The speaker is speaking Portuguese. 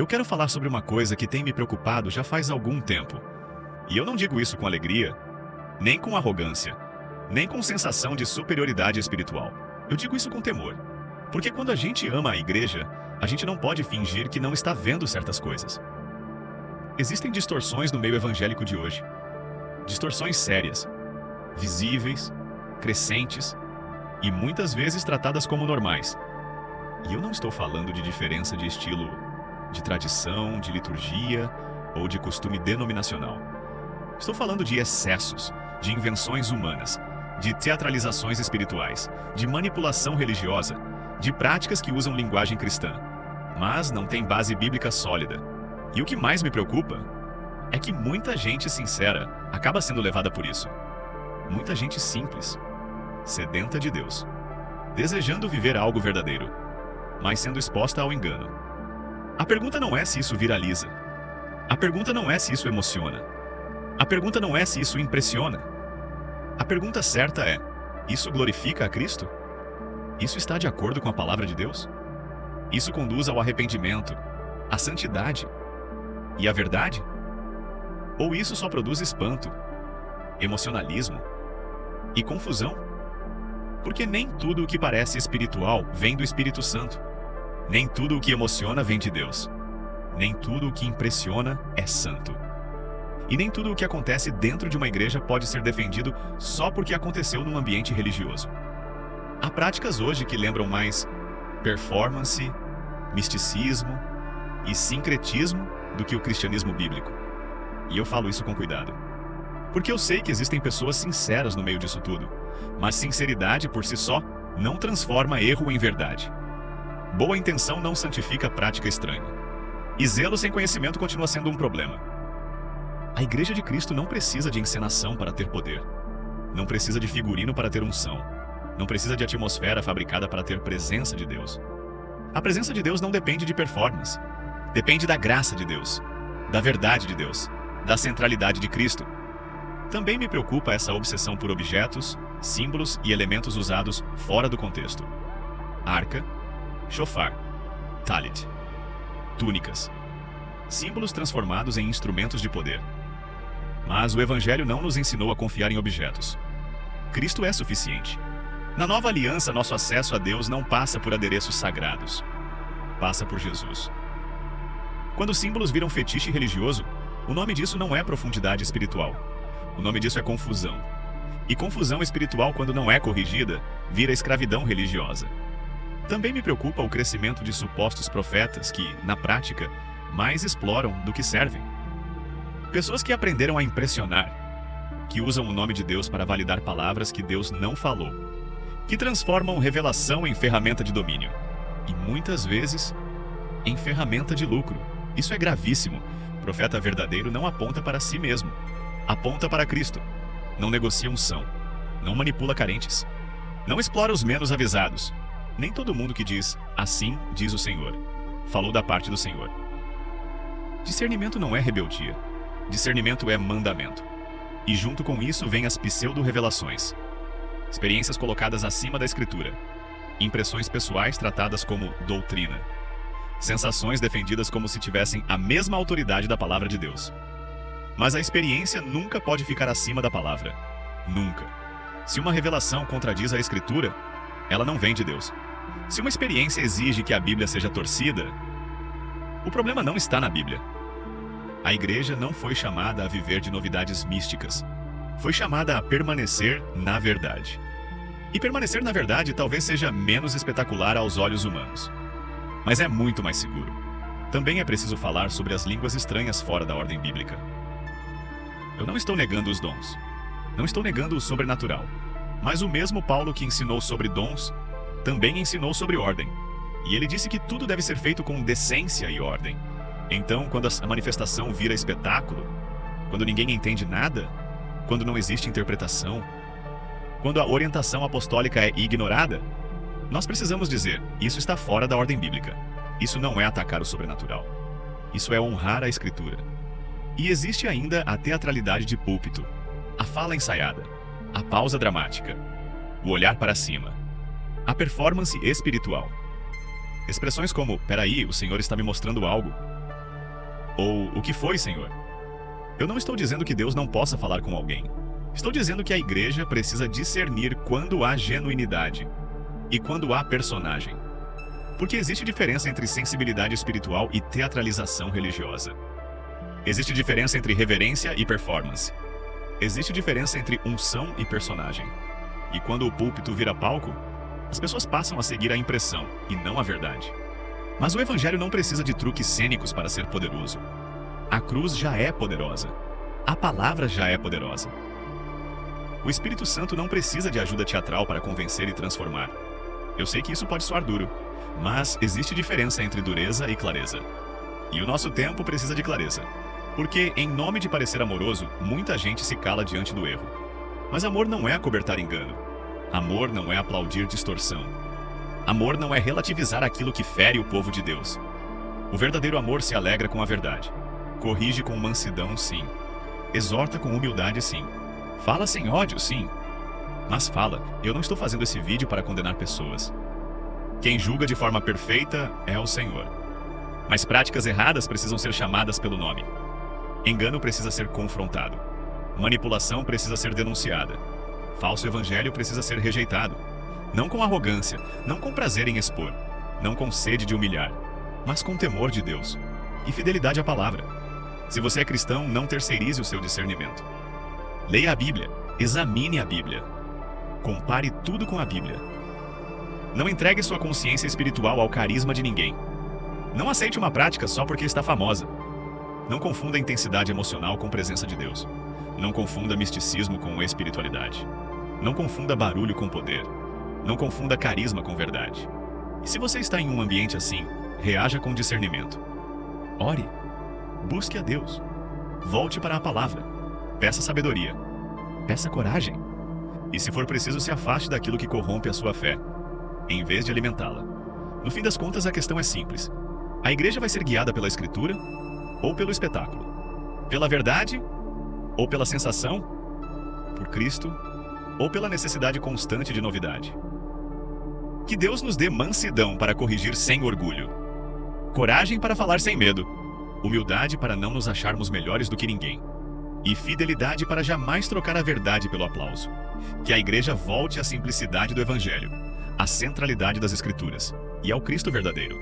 Eu quero falar sobre uma coisa que tem me preocupado já faz algum tempo. E eu não digo isso com alegria, nem com arrogância, nem com sensação de superioridade espiritual. Eu digo isso com temor. Porque quando a gente ama a igreja, a gente não pode fingir que não está vendo certas coisas. Existem distorções no meio evangélico de hoje. Distorções sérias, visíveis, crescentes e muitas vezes tratadas como normais. E eu não estou falando de diferença de estilo, de tradição, de liturgia ou de costume denominacional. Estou falando de excessos, de invenções humanas, de teatralizações espirituais, de manipulação religiosa, de práticas que usam linguagem cristã, mas não têm base bíblica sólida. E o que mais me preocupa é que muita gente sincera acaba sendo levada por isso. Muita gente simples, sedenta de Deus, desejando viver algo verdadeiro, mas sendo exposta ao engano. A pergunta não é se isso viraliza. A pergunta não é se isso emociona. A pergunta não é se isso impressiona. A pergunta certa é: isso glorifica a Cristo? Isso está de acordo com a palavra de Deus? Isso conduz ao arrependimento, à santidade e à verdade? Ou isso só produz espanto, emocionalismo e confusão? Porque nem tudo o que parece espiritual vem do Espírito Santo. Nem tudo o que emociona vem de Deus. Nem tudo o que impressiona é santo. E nem tudo o que acontece dentro de uma igreja pode ser defendido só porque aconteceu num ambiente religioso. Há práticas hoje que lembram mais performance, misticismo e sincretismo do que o cristianismo bíblico. E eu falo isso com cuidado. Porque eu sei que existem pessoas sinceras no meio disso tudo, mas sinceridade por si só não transforma erro em verdade. Boa intenção não santifica prática estranha. E zelo sem conhecimento continua sendo um problema. A Igreja de Cristo não precisa de encenação para ter poder. Não precisa de figurino para ter unção. Não precisa de atmosfera fabricada para ter presença de Deus. A presença de Deus não depende de performance. Depende da graça de Deus, da verdade de Deus, da centralidade de Cristo. Também me preocupa essa obsessão por objetos, símbolos e elementos usados fora do contexto. Arca, shofar, talit, túnicas. Símbolos transformados em instrumentos de poder. Mas o Evangelho não nos ensinou a confiar em objetos. Cristo é suficiente. Na nova aliança, nosso acesso a Deus não passa por adereços sagrados. Passa por Jesus. Quando símbolos viram fetiche religioso, o nome disso não é profundidade espiritual. O nome disso é confusão. E confusão espiritual, quando não é corrigida, vira escravidão religiosa. Também me preocupa o crescimento de supostos profetas que, na prática, mais exploram do que servem. Pessoas que aprenderam a impressionar, que usam o nome de Deus para validar palavras que Deus não falou, que transformam revelação em ferramenta de domínio e, muitas vezes, em ferramenta de lucro. Isso é gravíssimo. O profeta verdadeiro não aponta para si mesmo, aponta para Cristo. Não negocia unção, não manipula carentes, não explora os menos avisados. Nem todo mundo que diz, assim diz o Senhor, falou da parte do Senhor. Discernimento não é rebeldia. Discernimento é mandamento. E junto com isso vem as pseudo-revelações. Experiências colocadas acima da Escritura. Impressões pessoais tratadas como doutrina. Sensações defendidas como se tivessem a mesma autoridade da palavra de Deus. Mas a experiência nunca pode ficar acima da palavra. Nunca. Se uma revelação contradiz a Escritura, ela não vem de Deus. Se uma experiência exige que a Bíblia seja torcida, o problema não está na Bíblia. A igreja não foi chamada a viver de novidades místicas. Foi chamada a permanecer na verdade. E permanecer na verdade talvez seja menos espetacular aos olhos humanos. Mas é muito mais seguro. Também é preciso falar sobre as línguas estranhas fora da ordem bíblica. Eu não estou negando os dons. Não estou negando o sobrenatural. Mas o mesmo Paulo que ensinou sobre dons, também ensinou sobre ordem. E ele disse que tudo deve ser feito com decência e ordem. Então, quando a manifestação vira espetáculo, quando ninguém entende nada, quando não existe interpretação, quando a orientação apostólica é ignorada, nós precisamos dizer, isso está fora da ordem bíblica. Isso não é atacar o sobrenatural. Isso é honrar a Escritura. E existe ainda a teatralidade de púlpito, a fala ensaiada, a pausa dramática, o olhar para cima, a performance espiritual. Expressões como, peraí, o Senhor está me mostrando algo, Ou o que foi, Senhor? Eu não estou dizendo que Deus não possa falar com alguém. Estou dizendo que a igreja precisa discernir quando há genuinidade e quando há personagem. Porque existe diferença entre sensibilidade espiritual e teatralização religiosa. Existe diferença entre reverência e performance. Existe diferença entre unção e personagem. E quando o púlpito vira palco, as pessoas passam a seguir a impressão e não a verdade. Mas o evangelho não precisa de truques cênicos para ser poderoso. A cruz já é poderosa. A palavra já é poderosa. O Espírito Santo não precisa de ajuda teatral para convencer e transformar. Eu sei que isso pode soar duro, mas existe diferença entre dureza e clareza. E o nosso tempo precisa de clareza. Porque, em nome de parecer amoroso, muita gente se cala diante do erro. Mas amor não é acobertar engano. Amor não é aplaudir distorção. Amor não é relativizar aquilo que fere o povo de Deus. O verdadeiro amor se alegra com a verdade. Corrige com mansidão, sim. Exorta com humildade, sim. Fala sem ódio, sim. Mas fala, eu não estou fazendo esse vídeo para condenar pessoas. Quem julga de forma perfeita é o Senhor. Mas práticas erradas precisam ser chamadas pelo nome. Engano precisa ser confrontado. Manipulação precisa ser denunciada. Falso evangelho precisa ser rejeitado. Não com arrogância, não com prazer em expor, não com sede de humilhar, mas com temor de Deus e fidelidade à palavra. Se você é cristão, não terceirize o seu discernimento. Leia a Bíblia, examine a Bíblia. Compare tudo com a Bíblia. Não entregue sua consciência espiritual ao carisma de ninguém. Não aceite uma prática só porque está famosa. Não confunda intensidade emocional com presença de Deus. Não confunda misticismo com espiritualidade. Não confunda barulho com poder. Não confunda carisma com verdade. E se você está em um ambiente assim, reaja com discernimento. Ore. Busque a Deus. Volte para a palavra. Peça sabedoria. Peça coragem. E se for preciso, se afaste daquilo que corrompe a sua fé, em vez de alimentá-la. No fim das contas, a questão é simples. A igreja vai ser guiada pela Escritura ou pelo espetáculo? Pela verdade ou pela sensação? Por Cristo ou pela necessidade constante de novidade? Que Deus nos dê mansidão para corrigir sem orgulho, coragem para falar sem medo, humildade para não nos acharmos melhores do que ninguém, e fidelidade para jamais trocar a verdade pelo aplauso. Que a igreja volte à simplicidade do Evangelho, à centralidade das Escrituras e ao Cristo verdadeiro.